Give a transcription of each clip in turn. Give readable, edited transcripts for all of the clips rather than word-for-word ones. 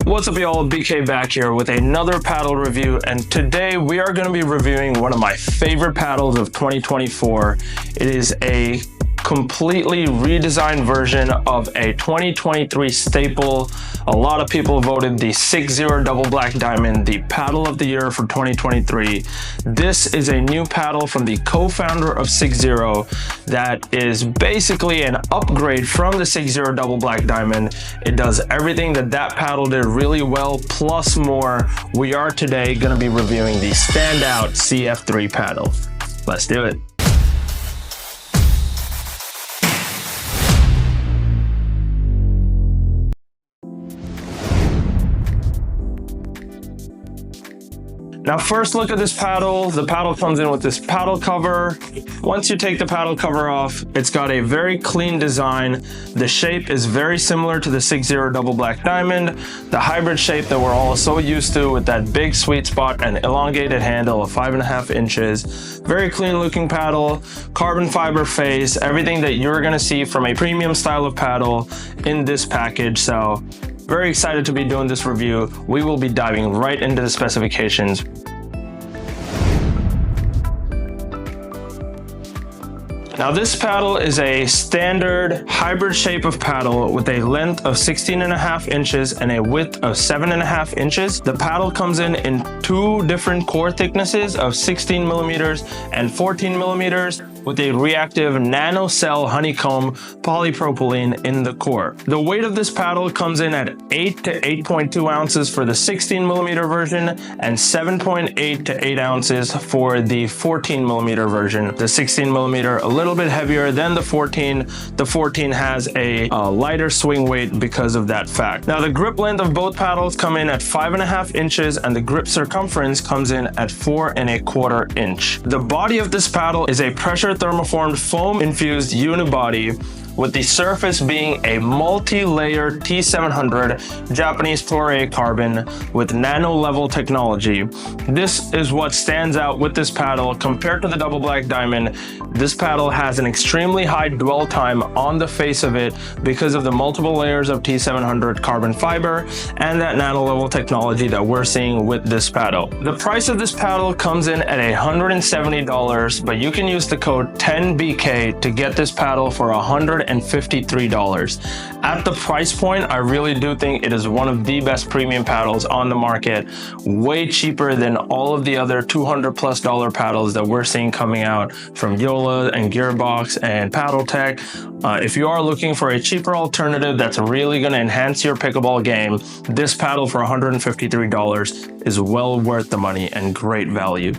What's up y'all, BK back here with another paddle review, and today we are going to be reviewing one of my favorite paddles of 2024. It is a completely redesigned version of a 2023 staple. A lot of people voted the SixZero Double Black Diamond the paddle of the year for 2023. This is a new paddle from the co-founder of SixZero that is basically an upgrade from the SixZero Double Black Diamond. It does everything that paddle did really well, plus more. We are today going to be reviewing the Standout CF3 paddle. Let's do it. Now, first look at this paddle. The paddle comes in with this paddle cover. Once you take the paddle cover off, it's got a very clean design. The shape is very similar to the SixZero Double Black Diamond, the hybrid shape that we're all so used to with that big sweet spot and elongated handle of 5.5 inches. Very clean looking paddle, carbon fiber face, everything that you're gonna see from a premium style of paddle in this package. So very excited to be doing this review. We will be diving right into the specifications. Now, this paddle is a standard hybrid shape of paddle with a length of 16.5 inches and a width of 7.5 inches. The paddle comes in two different core thicknesses of 16 millimeters and 14 millimeters with a reactive nanocell honeycomb polypropylene in the core. The weight of this paddle comes in at 8 to 8.2 ounces for the 16 millimeter version and 7.8 to 8 ounces for the 14 millimeter version. The 16 millimeter a little bit heavier than the 14. The 14 has a lighter swing weight because of that fact. Now, the grip length of both paddles come in at 5.5 inches and the grip circumference comes in at 4.25 inches. The body of this paddle is a pressure thermoformed foam infused unibody, with the surface being a multi-layer T700 Japanese fluorocarbon with nano-level technology. This is what stands out with this paddle compared to the Double Black Diamond. This paddle has an extremely high dwell time on the face of it because of the multiple layers of T700 carbon fiber and that nano-level technology that we're seeing with this paddle. The price of this paddle comes in at $170, but you can use the code 10BK to get this paddle for $153. At the price point, I really do think it is one of the best premium paddles on the market, way cheaper than all of the other $200+ paddles that we're seeing coming out from Yola and Gearbox and Paddle Tech. If you are looking for a cheaper alternative that's really going to enhance your pickleball game, this paddle for $153 is well worth the money and great value.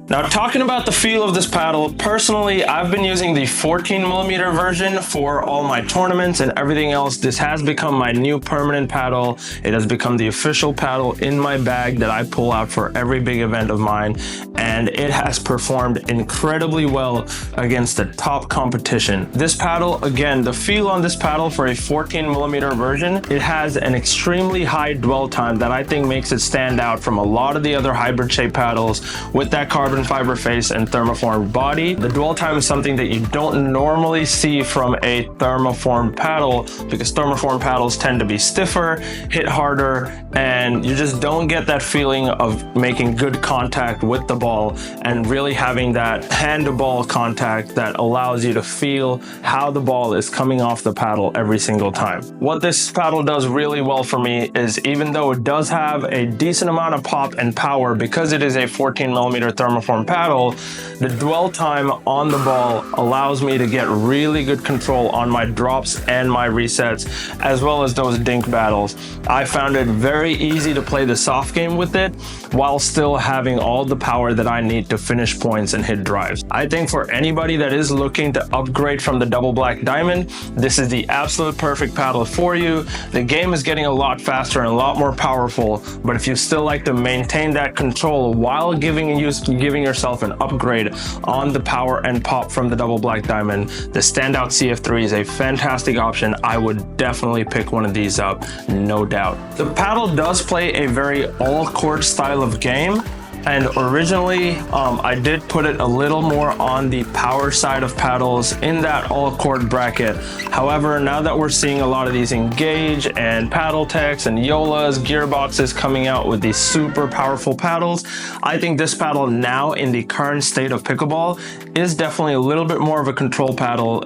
Now, talking about the feel of this paddle, personally, I've been using the 14 millimeter version for all my tournaments and everything else. This has become my new permanent paddle. It has become the official paddle in my bag that I pull out for every big event of mine, and it has performed incredibly well against the top competition. This paddle, again, the feel on this paddle for a 14 millimeter version, it has an extremely high dwell time that I think makes it stand out from a lot of the other hybrid shape paddles with that carbon fiber face and thermoformed body. The dwell time is something that you don't normally see from a thermoformed paddle because thermoformed paddles tend to be stiffer, hit harder, and you just don't get that feeling of making good contact with the ball and really having that hand-to-ball contact that allows you to feel how the ball is coming off the paddle every single time. What this paddle does really well for me is, even though it does have a decent amount of pop and power because it is a 14 millimeter thermoformed paddle, the dwell time on the ball allows me to get really good control on my drops and my resets, as well as those dink battles. I found it very easy to play the soft game with it while still having all the power that I need to finish points and hit drives. I think for anybody that is looking to upgrade from the Double Black Diamond, this is the absolute perfect paddle for you. The game is getting a lot faster and a lot more powerful, but if you still like to maintain that control while giving yourself an upgrade on the power and pop from the Double Black Diamond, the Standout CF3 is a fantastic option. I would definitely pick one of these up, no doubt. The paddle does play a very all-court style of game, And originally, I did put it a little more on the power side of paddles in that all cord bracket. However, now that we're seeing a lot of these Engage and Paddle Techs and Yolas, gearboxes coming out with these super powerful paddles, I think this paddle now in the current state of pickleball is definitely a little bit more of a control paddle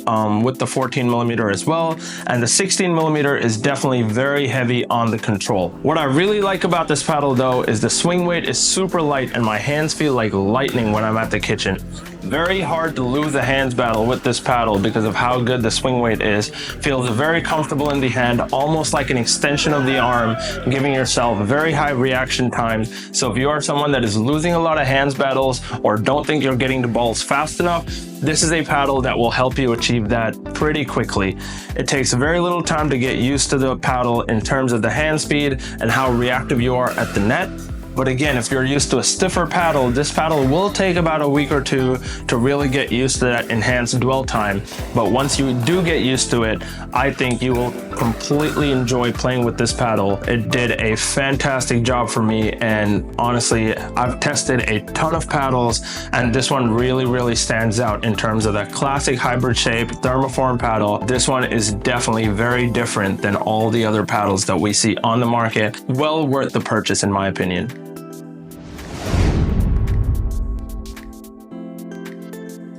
with the 14mm as well. And the 16mm is definitely very heavy on the control. What I really like about this paddle though is the swing weight is super light and my hands feel like lightning when I'm at the kitchen. Very hard to lose a hands battle with this paddle because of how good the swing weight is. Feels very comfortable in the hand, almost like an extension of the arm, giving yourself very high reaction times. So if you are someone that is losing a lot of hands battles or don't think you're getting the balls fast enough, this is a paddle that will help you achieve that pretty quickly. It takes very little time to get used to the paddle in terms of the hand speed and how reactive you are at the net. But again, if you're used to a stiffer paddle, this paddle will take about a week or two to really get used to that enhanced dwell time. But once you do get used to it, I think you will completely enjoy playing with this paddle. It did a fantastic job for me, and honestly, I've tested a ton of paddles, and this one really stands out in terms of that classic hybrid shape thermoform paddle. This one is definitely very different than all the other paddles that we see on the market. Well worth the purchase in my opinion.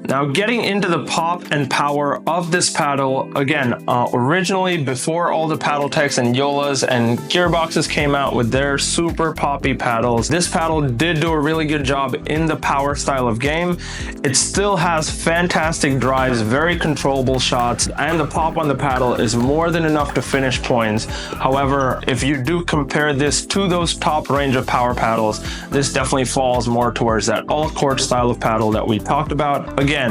Now getting into the pop and power of this paddle, again, originally before all the Paddle Techs and Yolas and gearboxes came out with their super poppy paddles, this paddle did do a really good job in the power style of game. It still has fantastic drives, very controllable shots, and the pop on the paddle is more than enough to finish points. However, if you do compare this to those top range of power paddles, this definitely falls more towards that all-court style of paddle that we talked about. Again,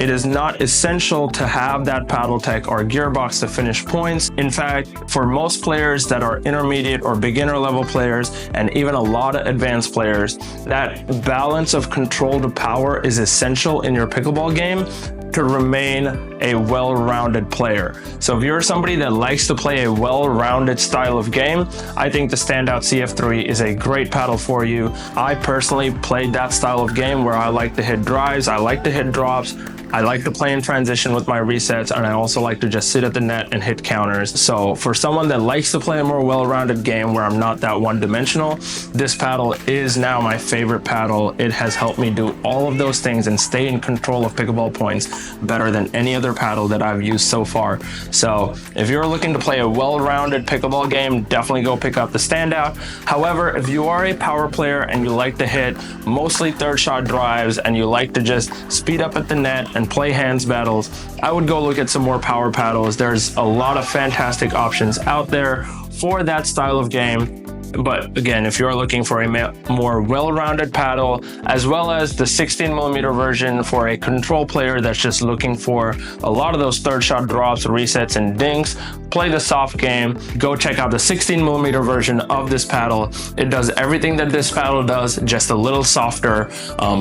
it is not essential to have that Paddle Tech or gearbox to finish points. In fact, for most players that are intermediate or beginner level players, and even a lot of advanced players, that balance of control to power is essential in your pickleball game to remain a well-rounded player. So if you're somebody that likes to play a well-rounded style of game, I think the Standout CF3 is a great paddle for you. I personally played that style of game where I like to hit drives, I like to hit drops, I like to play in transition with my resets, and I also like to just sit at the net and hit counters. So for someone that likes to play a more well-rounded game where I'm not that one-dimensional, this paddle is now my favorite paddle. It has helped me do all of those things and stay in control of pickleball points better than any other paddle that I've used so far. So if you're looking to play a well-rounded pickleball game, definitely go pick up the Standout. However, if you are a power player and you like to hit mostly third shot drives and you like to just speed up at the net and play hands battles, I would go look at some more power paddles. There's a lot of fantastic options out there for that style of game. But again, if you're looking for a more well-rounded paddle, as well as the 16mm version for a control player that's just looking for a lot of those third shot drops, resets, and dinks, play the soft game, go check out the 16mm version of this paddle. It does everything that this paddle does, just a little softer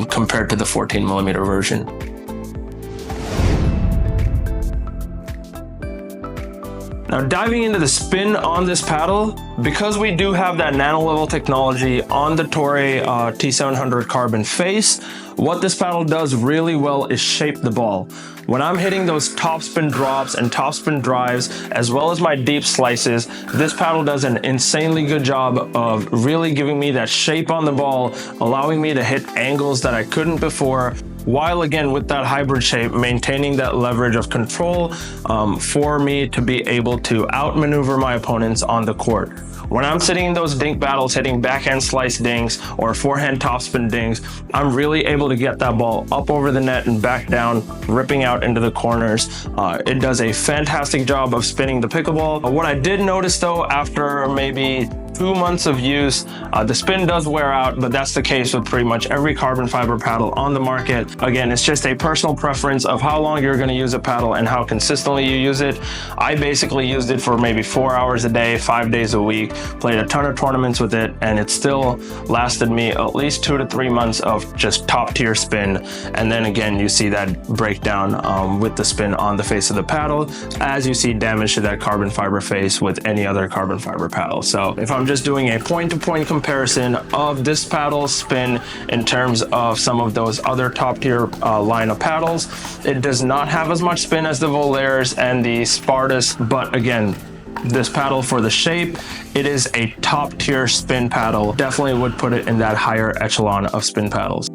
compared to the 14mm version. Now diving into the spin on this paddle, because we do have that nano level technology on the Toray T700 carbon face, what this paddle does really well is shape the ball. When I'm hitting those topspin drops and topspin drives, as well as my deep slices, this paddle does an insanely good job of really giving me that shape on the ball, allowing me to hit angles that I couldn't before, while again with that hybrid shape maintaining that leverage of control for me to be able to outmaneuver my opponents on the court. When I'm sitting in those dink battles, hitting backhand slice dinks or forehand topspin dinks, I'm really able to get that ball up over the net and back down, ripping out into the corners. It does a fantastic job of spinning the pickleball. What I did notice though, after maybe 2 months of use, the spin does wear out, but that's the case with pretty much every carbon fiber paddle on the market. Again, it's just a personal preference of how long you're going to use a paddle and how consistently you use it. I basically used it for maybe 4 hours a day, 5 days a week, played a ton of tournaments with it, and it still lasted me at least 2 to 3 months of just top tier spin. And then again, you see that breakdown with the spin on the face of the paddle, as you see damage to that carbon fiber face with any other carbon fiber paddle. So if I'm I'm just doing a point-to-point comparison of this paddle spin in terms of some of those other top tier line of paddles. It does not have as much spin as the Volairs and the Spartus, but again, this paddle for the shape, it is a top tier spin paddle. Definitely would put it in that higher echelon of spin paddles.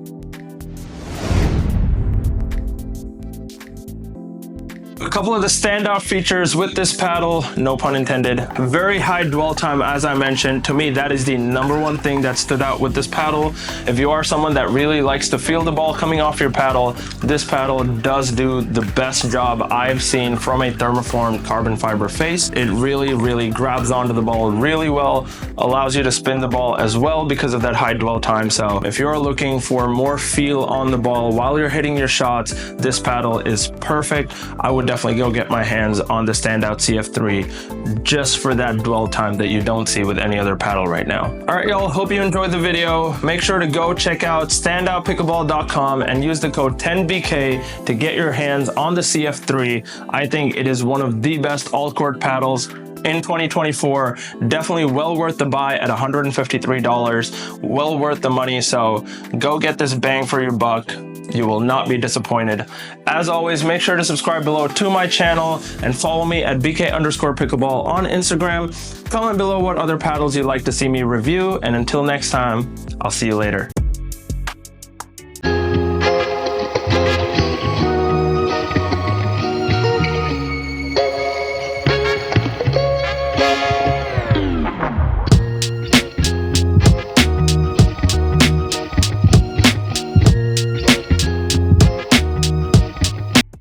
A couple of the standout features with this paddle, no pun intended. Very high dwell time, as I mentioned. To me, that is the #1 thing that stood out with this paddle. If you are someone that really likes to feel the ball coming off your paddle, this paddle does do the best job I've seen from a thermoformed carbon fiber face. It really grabs onto the ball really well, allows you to spin the ball as well because of that high dwell time. So if you're looking for more feel on the ball while you're hitting your shots, this paddle is perfect. I would definitely go get my hands on the Standout CF3 just for that dwell time that you don't see with any other paddle right now. All right, y'all, hope you enjoyed the video. Make sure to go check out standoutpickleball.com and use the code 10BK to get your hands on the CF3. I think it is one of the best all-court paddles in 2024. Definitely well worth the buy at $153. Well worth the money, so go get this bang for your buck. You will not be disappointed. As always, make sure to subscribe below to my channel and follow me at BK_pickleball on Instagram. Comment below what other paddles you'd like to see me review, and until next time, I'll see you later.